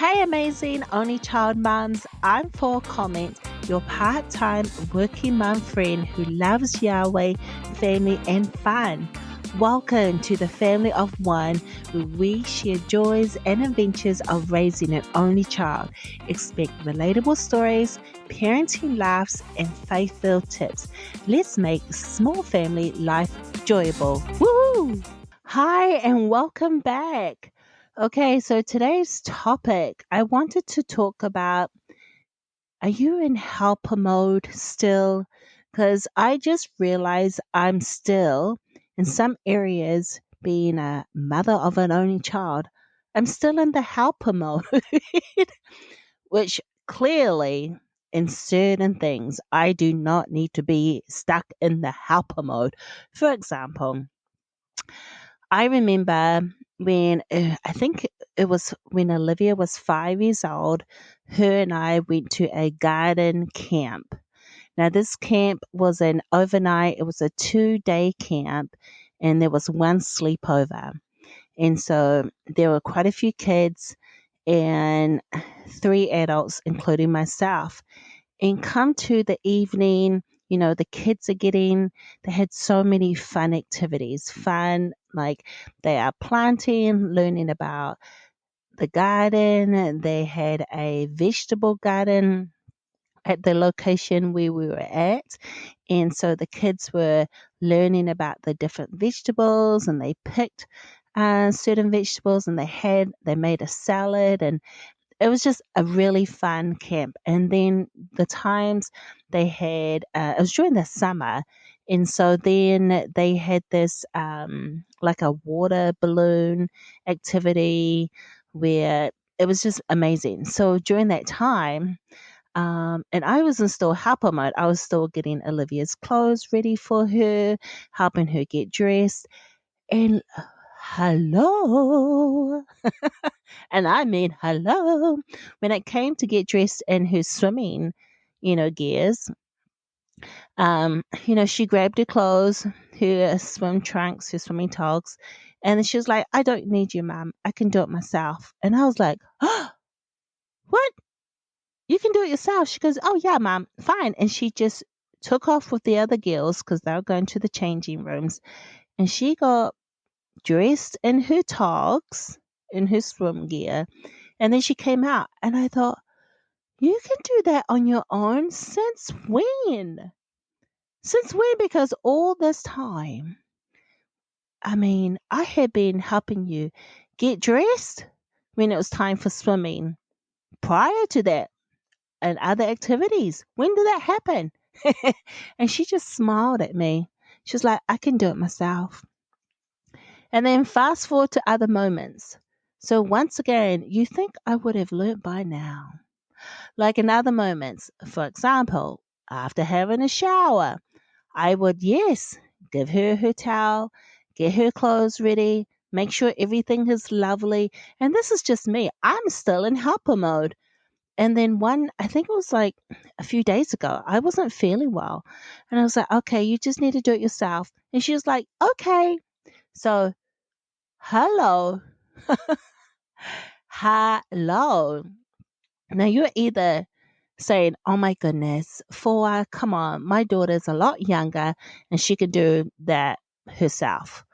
Hey, amazing only child mums. I'm for comment, your part time working mum friend who loves Yahweh, family, and fun. Welcome to the family of one where we share joys and adventures of raising an only child. Expect relatable stories, parenting laughs, and faith filled tips. Let's make small family life enjoyable. Woo! Hi, and welcome back. Okay, so today's topic, I wanted to talk about, are you in helper mode still? Because I just realized I'm still, in some areas, being a mother of an only child, I'm still in the helper mode, which clearly, in certain things, I do not need to be stuck in the helper mode. For example, I remember when I think it was when Olivia was 5 years old, her and I went to a garden camp. Now, this camp was an overnight, it was a 2-day camp, and there was one sleepover. And so there were quite a few kids and three adults, including myself. And come to the evening, the kids are they had so many fun activities. Fun, like they are planting, learning about the garden. They had a vegetable garden at the location where we were at. And so the kids were learning about the different vegetables and they picked certain vegetables and they made a salad, and it was just a really fun camp. And then the times they had, it was during the summer. And so then they had this like a water balloon activity where it was just amazing. So during that time, and I was in still helper mode. I was still getting Olivia's clothes ready for her, helping her get dressed. And hello. And I mean, hello. When it came to get dressed in her swimming, gears, she grabbed her clothes, her swim trunks, her swimming togs, and then she was like, I don't need you, Mum. I can do it myself. And I was like, oh, what? You can do it yourself? She goes, oh, yeah, Mum, fine. And she just took off with the other girls because they were going to the changing rooms. And she got dressed in her togs, in her swim gear. And then she came out. And I thought, you can do that on your own? Since when? Since when? Because all this time, I mean, I had been helping you get dressed when it was time for swimming. Prior to that, and other activities. When did that happen? And she just smiled at me. She's like, I can do it myself. And then fast forward to other moments. So once again, you think I would have learnt by now. Like in other moments, for example, after having a shower, I would, yes, give her her towel, get her clothes ready, make sure everything is lovely. And this is just me. I'm still in helper mode. And then I think it was like a few days ago, I wasn't feeling well. And I was like, okay, you just need to do it yourself. And she was like, okay. So, hello. Hello. Now you're either saying, oh my goodness, Foa, come on, my daughter's a lot younger and she can do that herself.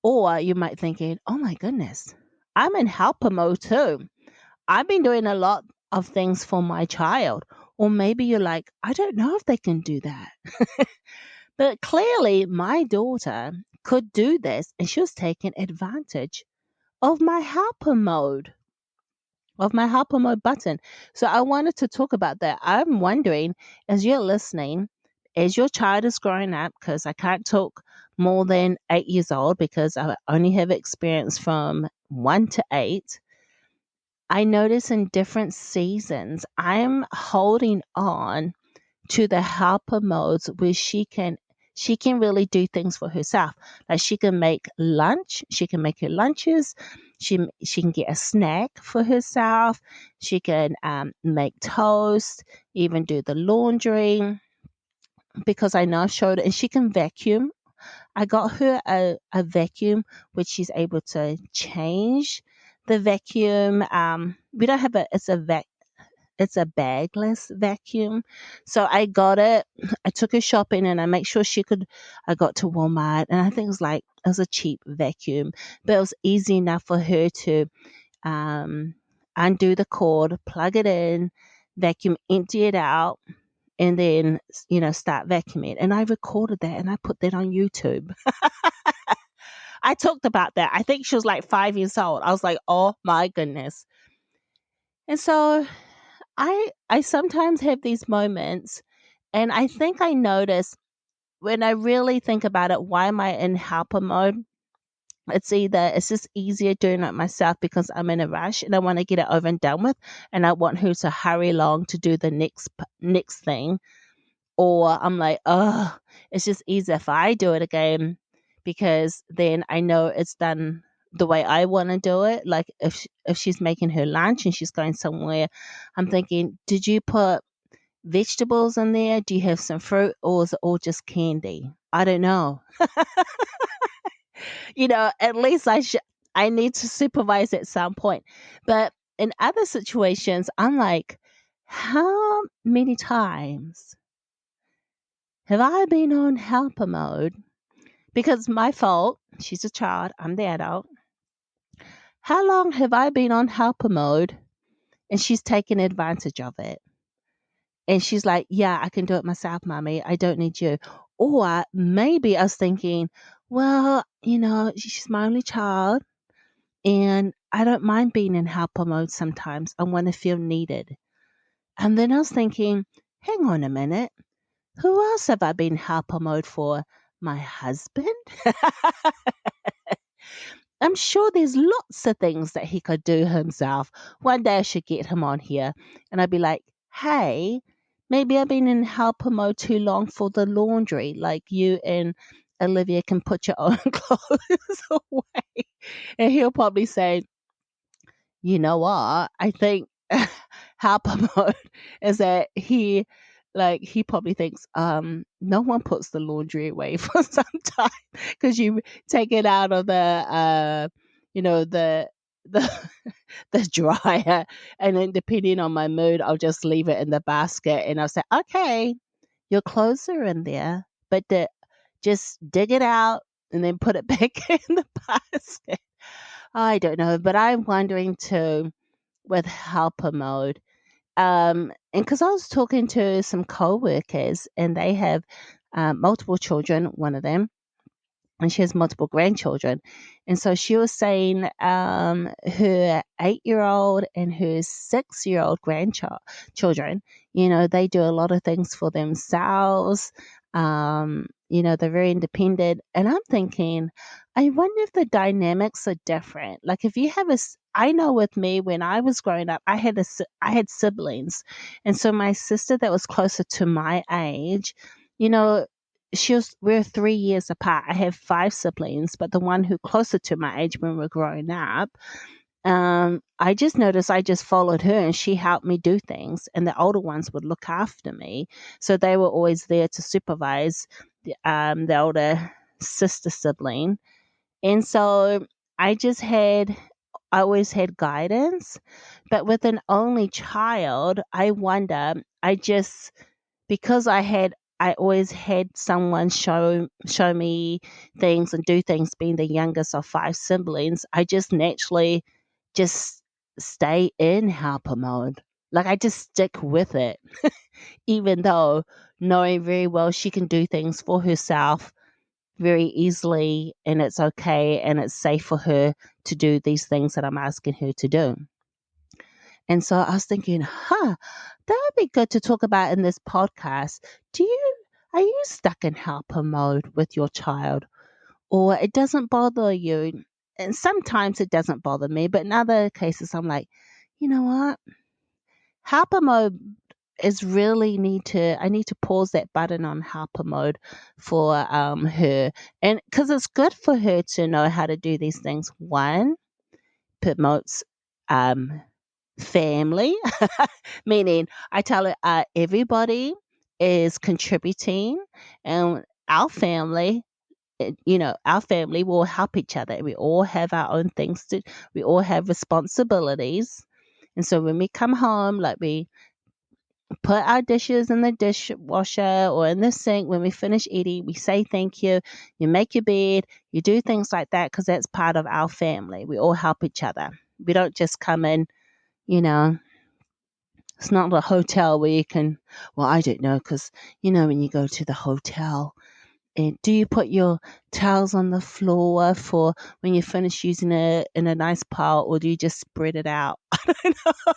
Or you might thinking, oh my goodness, I'm in helper mode too. I've been doing a lot of things for my child. Or maybe you're like, I don't know if they can do that. But clearly, my daughter could do this and she was taking advantage of my helper mode, button. So I wanted to talk about that. I'm wondering, as you're listening, as your child is growing up, because I can't talk more than 8 years old because I only have experience from 1 to 8. I notice in different seasons, I'm holding on to the helper modes where she can really do things for herself. Like she can make lunch, she can make her lunches, she can get a snack for herself, she can make toast, even do the laundry because I know I showed her, and she can vacuum. I got her a vacuum which she's able to change the vacuum. We don't have it's a bagless vacuum. So I got it. I took her shopping and I make sure she could. I got to Walmart and I think it was a cheap vacuum, but it was easy enough for her to um, undo the cord, plug it in, vacuum, empty it out, and then start vacuuming. And I recorded that and I put that on YouTube. I talked about that. I think she was like 5 years old. I was like, oh my goodness. And so I sometimes have these moments, and I think I notice when I really think about it, why am I in helper mode? It's just easier doing it myself because I'm in a rush and I want to get it over and done with, and I want her to hurry along to do the next thing. Or I'm like, oh, it's just easier if I do it again because then I know it's done the way I want to do it. Like if she's making her lunch and she's going somewhere, I'm thinking, did you put vegetables in there? Do you have some fruit, or is it all just candy? I don't know. At least I need to supervise at some point. But in other situations, I'm like, how many times have I been on helper mode? Because my fault. She's a child. I'm the adult. How long have I been on helper mode and she's taken advantage of it? And she's like, yeah, I can do it myself, mommy. I don't need you. Or maybe I was thinking, well, she's my only child and I don't mind being in helper mode sometimes. I want to feel needed. And then I was thinking, hang on a minute. Who else have I been helper mode for? My husband? I'm sure there's lots of things that he could do himself. One day I should get him on here and I'd be like, hey, maybe I've been in helper mode too long for the laundry. Like you and Olivia can put your own clothes away. And he'll probably say, you know what? I think helper mode is that he probably thinks no one puts the laundry away for some time because you take it out of the the dryer, and then depending on my mood I'll just leave it in the basket and I'll say, okay, your clothes are in there, but just dig it out and then put it back in the basket. I don't know, but I'm wondering too with helper mode. And because I was talking to some coworkers and they have multiple children, one of them, and she has multiple grandchildren. And so she was saying her 8-year old and her 6-year old grandchildren, they do a lot of things for themselves. They're very independent. And I'm thinking, I wonder if the dynamics are different. Like if you have I know with me when I was growing up, I had siblings. And so my sister that was closer to my age, you know, we're 3 years apart. I have 5 siblings, but the one who closer to my age when we are growing up, I just noticed I just followed her and she helped me do things, and the older ones would look after me. So they were always there to supervise the older sister sibling. And so I always had guidance, but with an only child, I wonder, because I always had someone show me things and do things, being the youngest of 5 siblings, I just naturally just stay in helper mode. Like I just stick with it, even though knowing very well she can do things for herself very easily and it's okay and it's safe for her to do these things that I'm asking her to do. And so I was thinking, that would be good to talk about in this podcast. Are you stuck in helper mode with your child, or it doesn't bother you? And sometimes it doesn't bother me, but in other cases I'm like, you know what? Helper mode is really I need to pause that button on helper mode for her. And because it's good for her to know how to do these things. One, promotes family, meaning I tell her everybody is contributing and our family our family, we all help each other. We all have our own things we all have responsibilities. And so when we come home, like we put our dishes in the dishwasher or in the sink. When we finish eating, we say thank you. You make your bed, you do things like that because that's part of our family. We all help each other. We don't just come in, you know, it's not a hotel where you can, well, I don't know, because, when you go to the hotel, and do you put your towels on the floor for when you finish using it in a nice pile, or do you just spread it out? I don't know.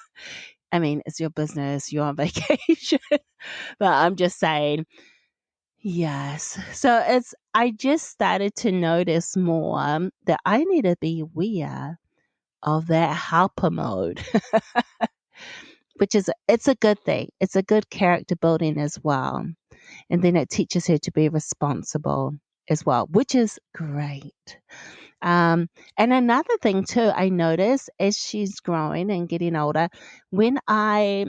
I mean, it's your business. You're on vacation. But I'm just saying, yes. So I just started to notice more that I need to be aware of that helper mode, it's a good thing. It's a good character building as well. And then it teaches her to be responsible as well, which is great. Um, and another thing too, I notice as she's growing and getting older, when I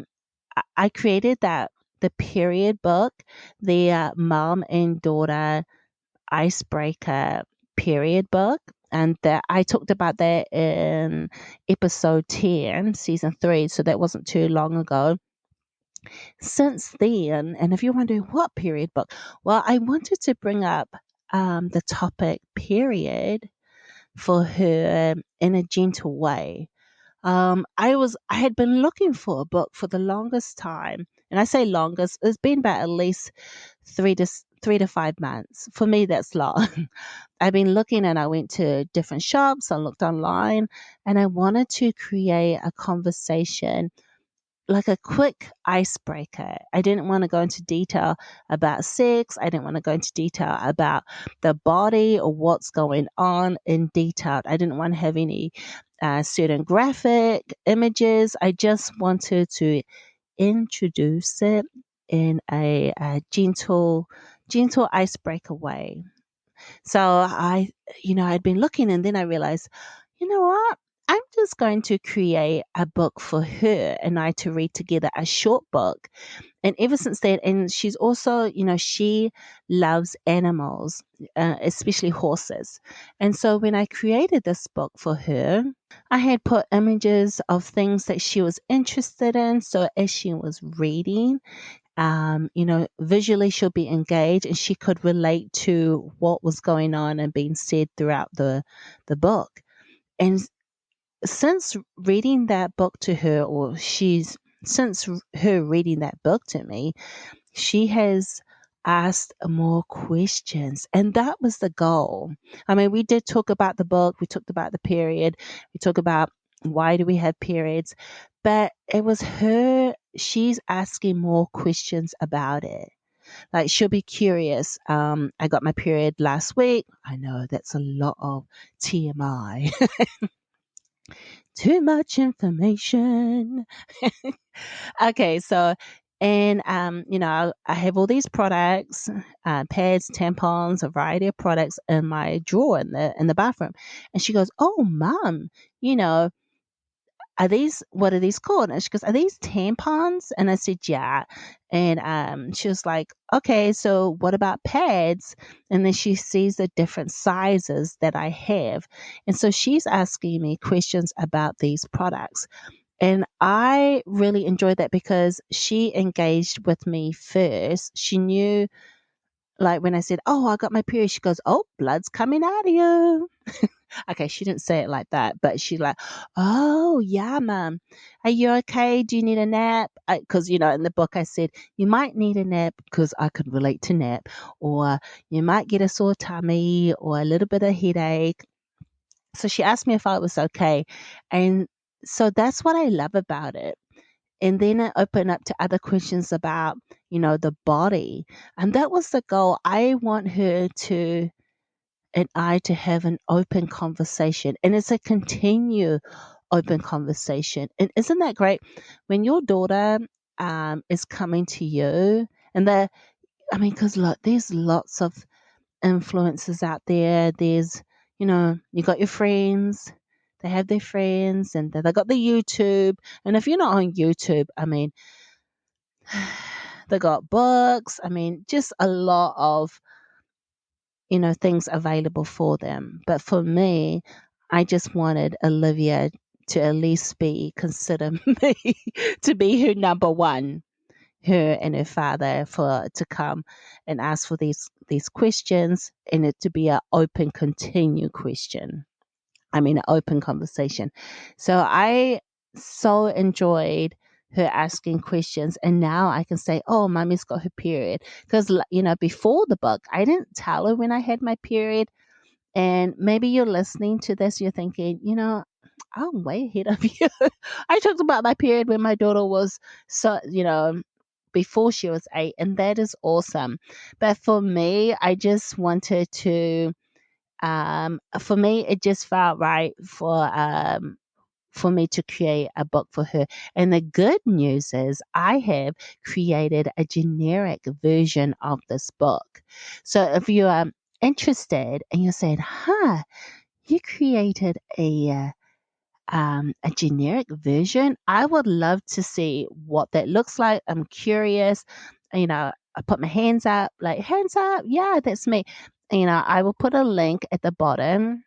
created the period book, the mom and daughter icebreaker period book. And that I talked about that in episode 10, season 3. So that wasn't too long ago. Since then, and if you're wondering what period book, well, I wanted to bring up the topic period for her in a gentle way. I had been looking for a book for the longest time, and I say longest, it's been about at least 3 to 5 months. For me, that's long. I've been looking, and I went to different shops, I looked online, and I wanted to create a conversation, like a quick icebreaker. I didn't want to go into detail about sex. I didn't want to go into detail about the body or what's going on in detail. I didn't want to have any certain graphic images. I just wanted to introduce it in a gentle icebreaker way. So I'd been looking, and then I realized, you know what? I'm just going to create a book for her and I to read together, a short book. And ever since then, and she's also, she loves animals, especially horses. And so when I created this book for her, I had put images of things that she was interested in. So as she was reading, visually she'll be engaged and she could relate to what was going on and being said throughout the book. And since reading that book to her, since her reading that book to me, she has asked more questions. And that was the goal. I mean, we did talk about the book, we talked about the period, we talked about why do we have periods, but it was her, she's asking more questions about it. Like she'll be curious. I got my period last week. I know that's a lot of TMI. Too much information. Okay, so and I have all these products, pads, tampons, a variety of products in my drawer in the bathroom. And she goes, "Oh, mom, you know, are these what are these called?" And she goes, "Are these tampons?" And I said, "Yeah." And she was like, "Okay, so what about pads?" And then she sees the different sizes that I have. And so she's asking me questions about these products. And I really enjoyed that because she engaged with me first. She knew, like when I said, "Oh, I got my period," she goes, "Oh, blood's coming out of you." Okay, she didn't say it like that, but she's like, "Oh, yeah, mom. Are you okay? Do you need a nap?" Because, in the book I said, you might need a nap because I could relate to nap, or you might get a sore tummy or a little bit of headache. So she asked me if I was okay. And so that's what I love about it. And then I open up to other questions about, the body. And that was the goal. I want her to and I to have an open conversation. And it's a continue open conversation. And isn't that great when your daughter is coming to you and because look, there's lots of influences out there. There's, you got your friends, they have their friends, and they got the YouTube. And if you're not on YouTube, they got books. Just a lot of things available for them. But for me, I just wanted Olivia to at least consider me to be her number one, her and her father, for to come and ask for these questions, and it to be an open, continued question. I mean, an open conversation. So I so enjoyed her asking questions. And now I can say, oh, mommy's got her period. Because, before the book, I didn't tell her when I had my period. And maybe you're listening to this, you're thinking, I'm way ahead of you. I talked about my period when my daughter was so, before she was 8. And that is awesome. But for me, I just wanted to for me, it just felt right for me to create a book for her. And the good news is I have created a generic version of this book. So if you are interested and you're saying, you created a generic version, I would love to see what that looks like. I'm curious. I put my hands up, like, hands up. Yeah, that's me. I will put a link at the bottom,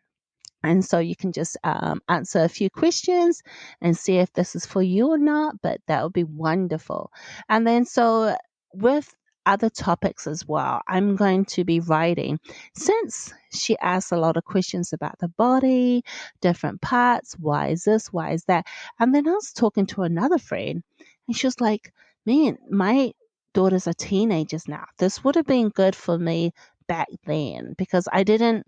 and so you can just answer a few questions and see if this is for you or not. But that would be wonderful. And then, so with other topics as well, I'm going to be writing, since she asks a lot of questions about the body, different parts, why is this, why is that. And then I was talking to another friend, and she was like, man, my daughters are teenagers now. This would have been good for me back then, because I didn't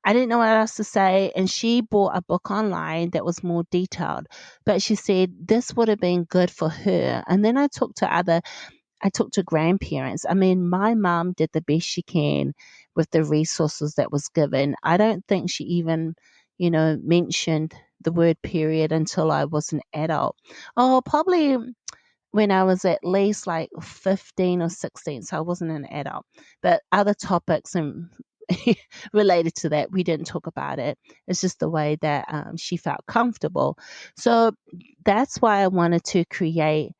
know what else to say. And she bought a book online that was more detailed. But she said this would have been good for her. And then I talked to grandparents. I mean, my mom did the best she can with the resources that was given. I don't think she even, mentioned the word period until I was an adult. Oh, probably when I was at least like 15 or 16. So I wasn't an adult. But other topics and related to that, we didn't talk about it. It's just the way that she felt comfortable. So that's why I wanted to create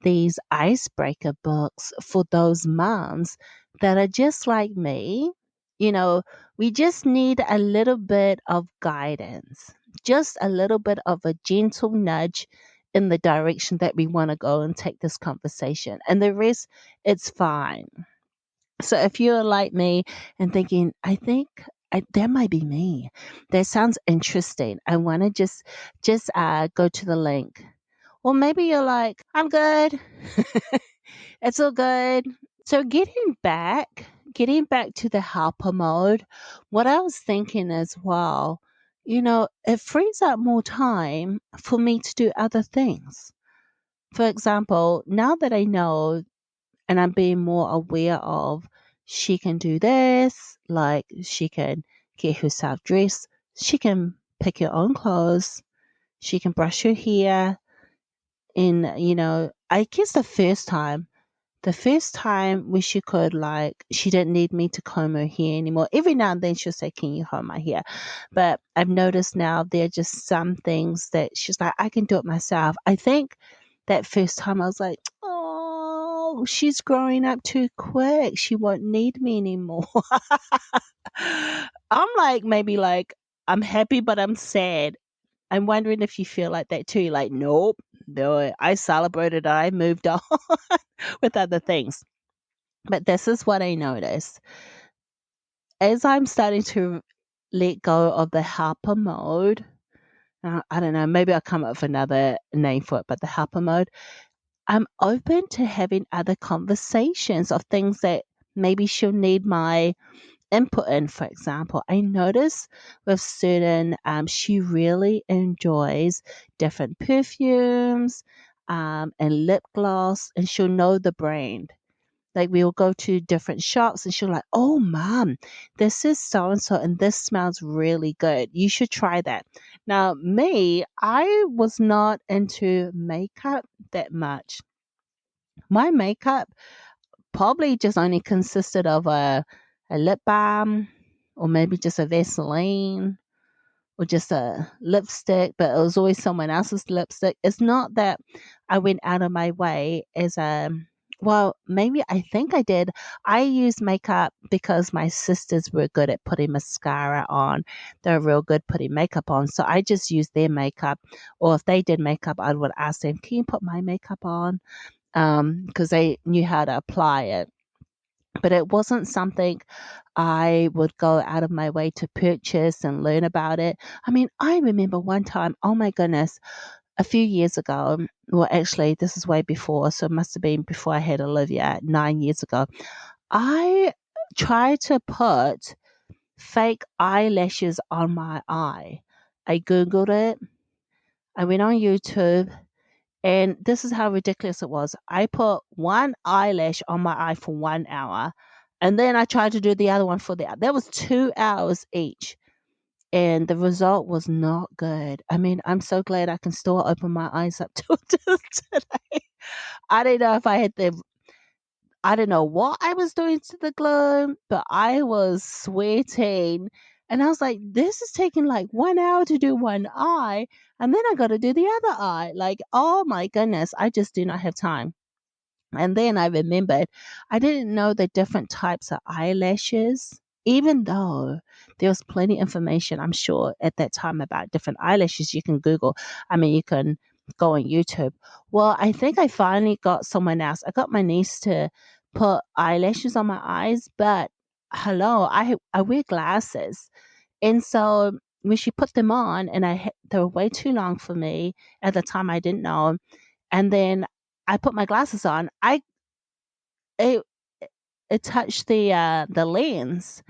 these icebreaker books for those moms that are just like me. We just need a little bit of guidance, just a little bit of a gentle nudge in the direction that we want to go and take this conversation. And the rest, it's fine. So if you're like me and thinking, I think that might be me. That sounds interesting. I want to just go to the link. Or maybe you're like, I'm good. It's all good. So getting back to the helper mode, what I was thinking as well, it frees up more time for me to do other things. For example, now that I know and I'm being more aware of, she can do this, like she can get herself dressed, she can pick her own clothes, she can brush her hair. And I guess the first time when she could, like, she didn't need me to comb her hair anymore. Every now and then she'll say, can you comb my hair? But I've noticed now there are just some things that she's like, I can do it myself. I think that first time I was like, oh, she's growing up too quick. She won't need me anymore. I'm like, maybe like, I'm happy, but I'm sad. I'm wondering if you feel like that too. Like, nope, no, I celebrated, I moved on with other things. But this is what I noticed. As I'm starting to let go of the helper mode, I don't know, maybe I'll come up with another name for it, but the helper mode, I'm open to having other conversations of things that maybe she'll need my input in. For example, I notice with certain, she really enjoys different perfumes and lip gloss, and she'll know the brand. Like, we'll go to different shops and she'll like, oh, mom, this is so and so and this smells really good. You should try that. Now, me, I was not into makeup that much. My makeup probably just only consisted of a lip balm, or maybe just a Vaseline, or just a lipstick, but it was always someone else's lipstick. It's not that I went out of my way as Well, maybe I think I did. I used makeup because my sisters were good at putting mascara on. They're real good putting makeup on. So I just used their makeup. Or if they did makeup, I would ask them, can you put my makeup on? Because they knew how to apply it. But it wasn't something I would go out of my way to purchase and learn about it. I mean, I remember one time, oh my goodness, a few years ago, well, actually, this is way before, so it must have been before I had Olivia, 9 years ago. I tried to put fake eyelashes on my eye. I Googled it, I went on YouTube, and this is how ridiculous it was. I put one eyelash on my eye for 1 hour, and then I tried to do the other one for that was 2 hours each. And the result was not good. I mean, I'm so glad I can still open my eyes up to today. I don't know if I don't know what I was doing to the glow, but I was sweating. And I was like, this is taking like 1 hour to do one eye. And then I got to do the other eye. Like, oh my goodness, I just do not have time. And then I remembered I didn't know the different types of eyelashes, even though there was plenty of information, I'm sure, at that time about different eyelashes you can Google. I mean, you can go on YouTube. Well, I think I finally got someone else. I got my niece to put eyelashes on my eyes, but hello, I wear glasses. And so when she put them on, and they were way too long for me at the time, I didn't know. And then I put my glasses on. It it touched the lens,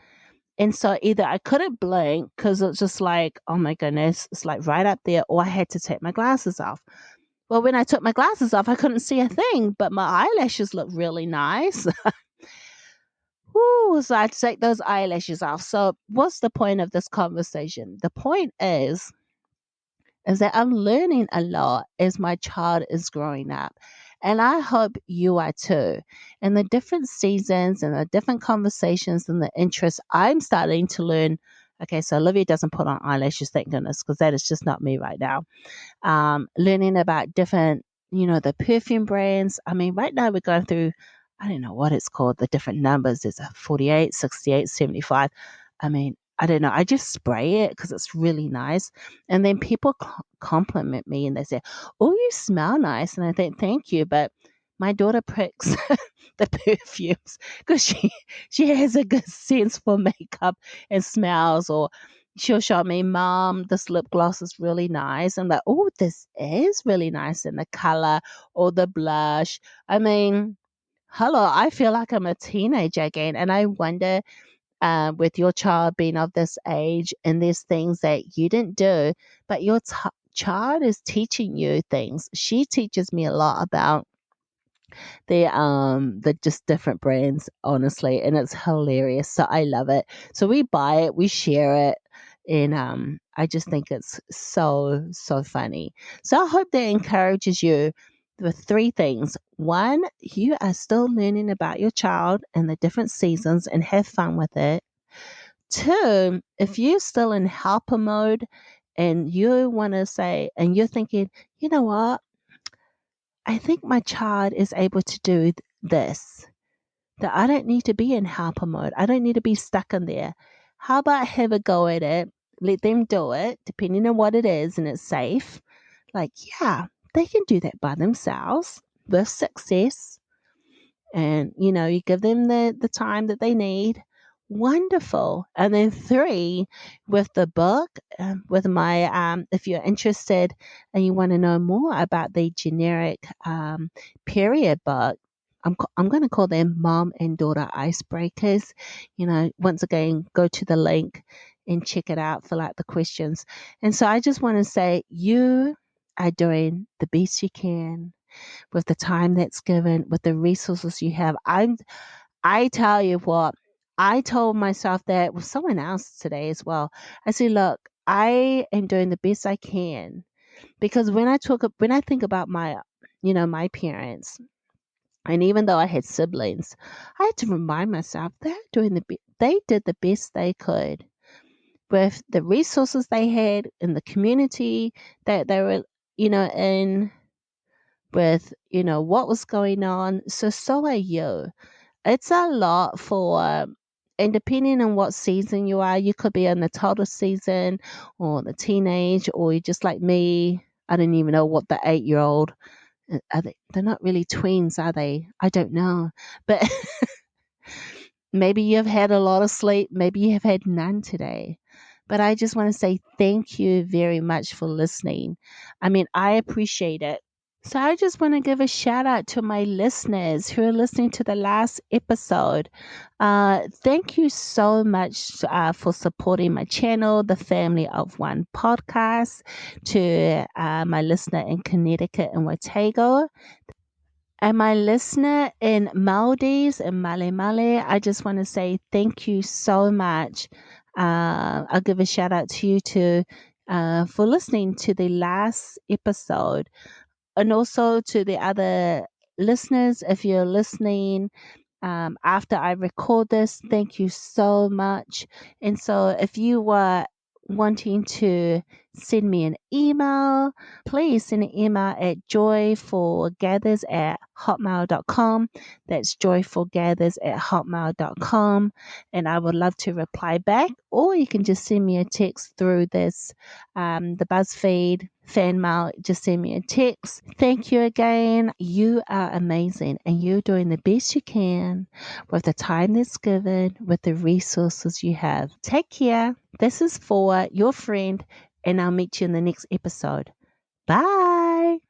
and so either I couldn't blink because it's just like, oh my goodness, it's like right up there, or I had to take my glasses off. Well, when I took my glasses off, I couldn't see a thing, but my eyelashes looked really nice. Woo, so I had to take those eyelashes off. So, what's the point of this conversation? The point is that I'm learning a lot as my child is growing up. And I hope you are too. And the different seasons and the different conversations and the interests, I'm starting to learn. Okay, so Olivia doesn't put on eyelashes, thank goodness, because that is just not me right now. Learning about different, the perfume brands. I mean, right now we're going through, I don't know what it's called, the different numbers. There's a 48, 68, 75. I mean, I don't know. I just spray it because it's really nice. And then people compliment me and they say, oh, you smell nice. And I think, thank you. But my daughter pricks the perfumes because she has a good sense for makeup and smells, or she'll show me, Mom, this lip gloss is really nice. I'm like, oh, this is really nice. And the color or the blush. I mean, hello, I feel like I'm a teenager again. And I wonder, with your child being of this age, and there's things that you didn't do, but your child is teaching you things. She teaches me a lot about the just different brands, honestly, and it's hilarious. So I love it. So we buy it, we share it, and I just think it's so funny. So I hope that encourages you with three things. One, you are still learning about your child and the different seasons and have fun with it. Two, if you're still in helper mode and you want to say, and you're thinking, you know what, I think my child is able to do this, that I don't need to be in helper mode. I don't need to be stuck in there. How about have a go at it? Let them do it, depending on what it is, and it's safe. Like, yeah, they can do that by themselves with success. And, you give them the time that they need. Wonderful. And then three, with the book, with my, if you're interested and you want to know more about the generic period book, I'm going to call them mom and daughter icebreakers. Once again, go to the link and check it out, fill out the questions. And so I just want to say, you are doing the best you can with the time that's given, with the resources you have. I tell you what, I told myself that with someone else today as well. I said, look, I am doing the best I can, because when I think about my parents, and even though I had siblings, I had to remind myself they did the best they could with the resources they had in the community that they were in. with, what was going on. So are you. It's a lot and depending on what season you are, you could be in the toddler season or the teenage, or you're just like me. I don't even know what the 8-year old are they're not really tweens, are they? I don't know. But maybe you've had a lot of sleep, maybe you have had none today. But I just want to say thank you very much for listening. I mean, I appreciate it. So I just want to give a shout out to my listeners who are listening to the last episode. Thank you so much for supporting my channel, the Family of One podcast, to my listener in Connecticut and Watago. And my listener in Maldives and Male Male, I just want to say thank you so much. I'll give a shout out to you too for listening to the last episode, and also to the other listeners. If you're listening after I record this, thank you so much. And so if you were wanting to send me an email, please send an email at joyfulgathers@hotmail.com. That's joyfulgathers@hotmail.com. And I would love to reply back, or you can just send me a text through this, the BuzzFeed fan mail. Just send me a text. Thank you again. You are amazing, and you're doing the best you can with the time that's given, with the resources you have. Take care. This is for your friend, and I'll meet you in the next episode. Bye.